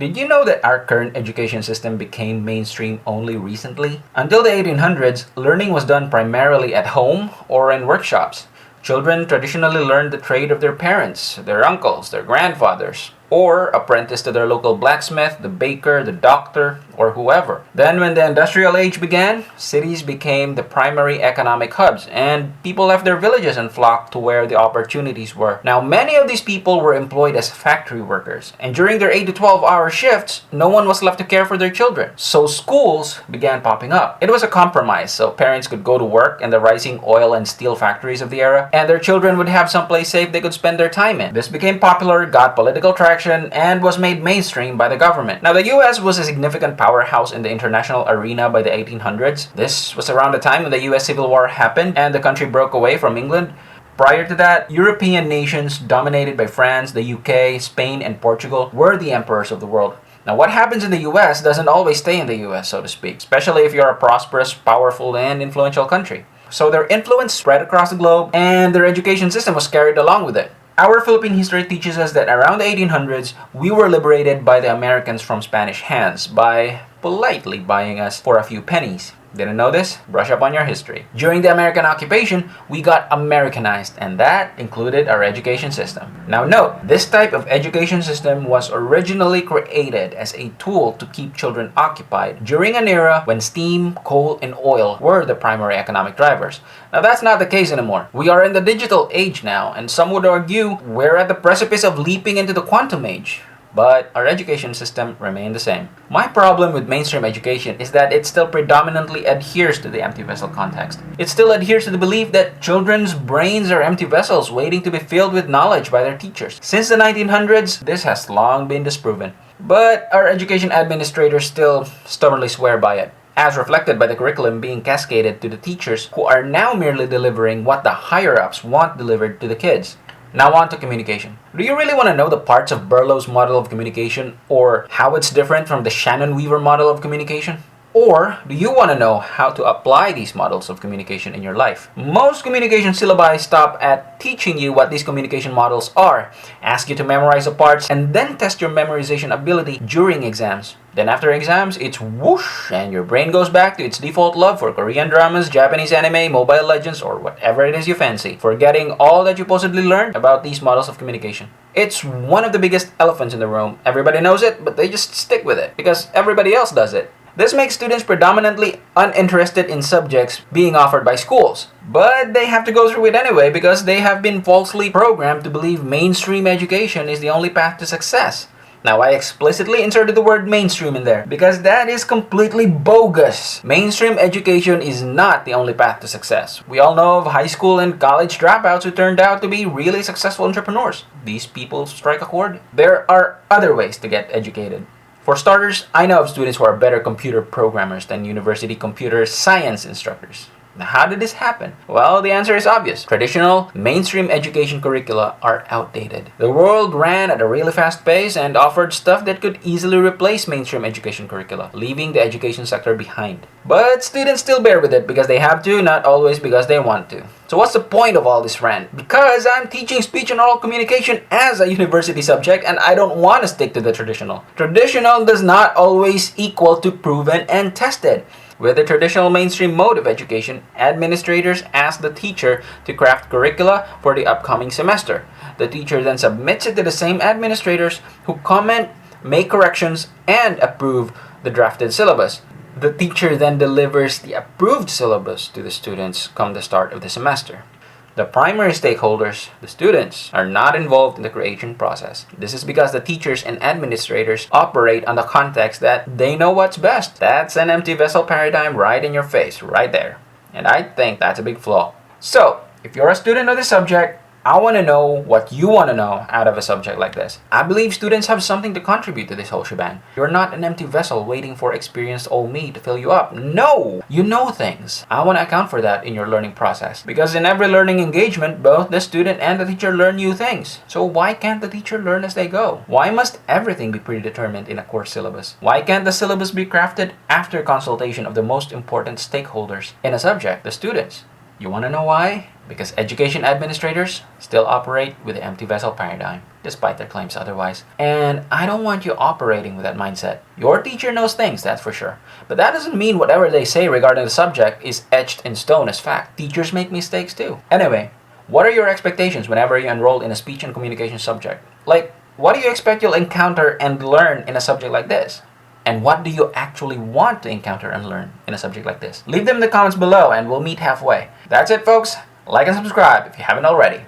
Did you know that our current education system became mainstream only recently? Until the 1800s, learning was done primarily at home or in workshops. Children traditionally learned the trade of their parents, their uncles, their grandfathers, or apprenticed to their local blacksmith, the baker, the doctor, or whoever. Then when the industrial age began, cities became the primary economic hubs, and people left their villages and flocked to where the opportunities were. Now, many of these people were employed as factory workers, and during their 8 to 12-hour shifts, no one was left to care for their children. So schools began popping up. It was a compromise, so parents could go to work in the rising oil and steel factories of the era, and their children would have someplace safe they could spend their time in. This became popular, got political traction, and was made mainstream by the government. Now, the US was a significant powerhouse in the international arena by the 1800s. This was around the time when the US Civil War happened and the country broke away from England. Prior to that, European nations dominated by France, the UK, Spain, and Portugal were the emperors of the world. Now, what happens in the US doesn't always stay in the US, so to speak, especially if you're a prosperous, powerful, and influential country. So their influence spread across the globe, and their education system was carried along with it. Our Philippine history teaches us that around the 1800s, we were liberated by the Americans from Spanish hands by politely buying us for a few pennies. Didn't know this? Brush up on your history. During the American occupation, we got Americanized, and that included our education system. Now note, this type of education system was originally created as a tool to keep children occupied during an era when steam, coal, and oil were the primary economic drivers. Now that's not the case anymore. We are in the digital age now, and some would argue we're at the precipice of leaping into the quantum age. But our education system remained the same. My problem with mainstream education is that it still predominantly adheres to the empty vessel context. It still adheres to the belief that children's brains are empty vessels waiting to be filled with knowledge by their teachers. Since the 1900s, this has long been disproven. But our education administrators still stubbornly swear by it, as reflected by the curriculum being cascaded to the teachers who are now merely delivering what the higher-ups want delivered to the kids. Now on to communication. Do you really want to know the parts of Berlow's model of communication, or how it's different from the Shannon-Weaver model of communication? Or do you want to know how to apply these models of communication in your life? Most communication syllabi stop at teaching you what these communication models are, ask you to memorize the parts, and then test your memorization ability during exams. Then after exams, it's whoosh, and your brain goes back to its default love for Korean dramas, Japanese anime, Mobile Legends, or whatever it is you fancy, forgetting all that you possibly learned about these models of communication. It's one of the biggest elephants in the room. Everybody knows it, but they just stick with it because everybody else does it. This makes students predominantly uninterested in subjects being offered by schools. But they have to go through it anyway because they have been falsely programmed to believe mainstream education is the only path to success. Now, I explicitly inserted the word mainstream in there because that is completely bogus. Mainstream education is not the only path to success. We all know of high school and college dropouts who turned out to be really successful entrepreneurs. These people strike a chord. There are other ways to get educated. For starters, I know of students who are better computer programmers than university computer science instructors. Now, how did this happen? Well, the answer is obvious. Traditional, mainstream education curricula are outdated. The world ran at a really fast pace and offered stuff that could easily replace mainstream education curricula, leaving the education sector behind. But students still bear with it because they have to, not always because they want to. So what's the point of all this rant? Because I'm teaching speech and oral communication as a university subject and I don't want to stick to the traditional. Traditional does not always equal to proven and tested. With the traditional mainstream mode of education, administrators ask the teacher to craft curricula for the upcoming semester. The teacher then submits it to the same administrators who comment, make corrections, and approve the drafted syllabus. The teacher then delivers the approved syllabus to the students come the start of the semester. The primary stakeholders, the students, are not involved in the creation process. This is because the teachers and administrators operate on the context that they know what's best. That's an empty vessel paradigm right in your face, right there. And I think that's a big flaw. So, if you're a student of the subject, I want to know what you want to know out of a subject like this. I believe students have something to contribute to this whole shebang. You're not an empty vessel waiting for experienced old me to fill you up. No! You know things. I want to account for that in your learning process. Because in every learning engagement, both the student and the teacher learn new things. So why can't the teacher learn as they go? Why must everything be predetermined in a course syllabus? Why can't the syllabus be crafted after consultation of the most important stakeholders in a subject, the students? You want to know why? Because education administrators still operate with the empty vessel paradigm, despite their claims otherwise. And I don't want you operating with that mindset. Your teacher knows things, that's for sure. But that doesn't mean whatever they say regarding the subject is etched in stone as fact. Teachers make mistakes too. Anyway, what are your expectations whenever you enroll in a speech and communication subject? Like, what do you expect you'll encounter and learn in a subject like this? And what do you actually want to encounter and learn in a subject like this? Leave them in the comments below and we'll meet halfway. That's it, folks. Like and subscribe if you haven't already.